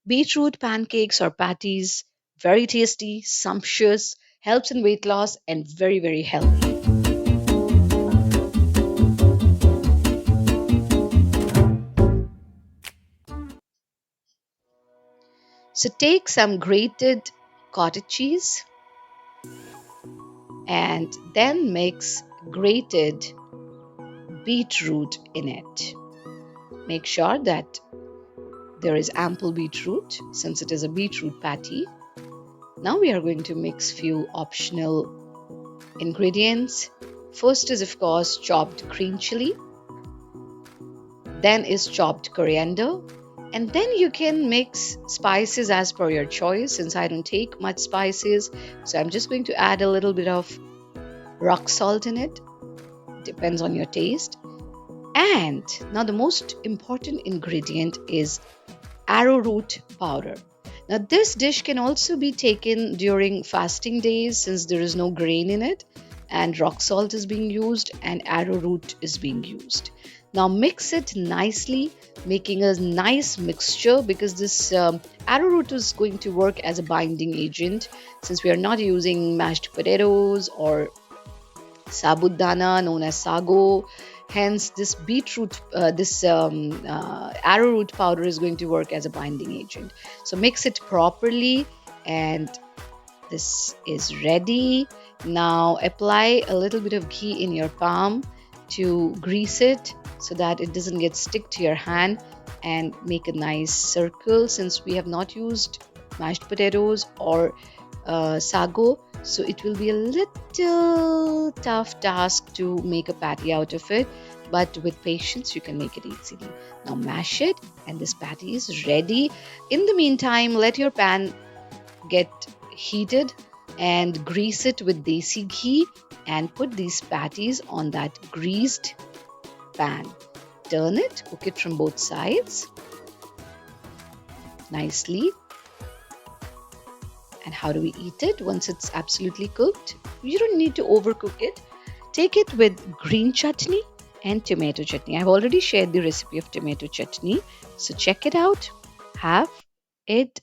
Beetroot pancakes or patties, very tasty, sumptuous, helps in weight loss, and very, very healthy. So take some grated cottage cheese and then mix grated beetroot in it. Make sure that there is ample beetroot since it is a beetroot patty. Now we are going to mix few optional ingredients. First is of course chopped green chili, then is chopped coriander, and then you can mix spices as per your choice. Since I don't take much spices, so I'm just going to add a little bit of rock salt in it. Depends on your taste. And now the most important ingredient is arrowroot powder. Now, this dish can also be taken during fasting days since there is no grain in it, and rock salt is being used, and arrowroot is being used. Now, mix it nicely, making a nice mixture because this arrowroot is going to work as a binding agent since we are not using mashed potatoes or sabudana known as sago. Hence, this arrowroot powder is going to work as a binding agent. So mix it properly, and this is ready. Now apply a little bit of ghee in your palm to grease it so that it doesn't get stick to your hand, and make a nice circle since we have not used mashed potatoes or sago, so it will be a little tough task to make a patty out of it, but with patience you can make it easily. Now mash it, and this patty is ready. In the meantime, let your pan get heated and grease it with desi ghee, and put these patties on that greased pan. Turn it, cook it from both sides nicely. And how do we eat it once it's absolutely cooked? You don't need to overcook it. Take it with green chutney and tomato chutney. I've already shared the recipe of tomato chutney, so check it out. Have it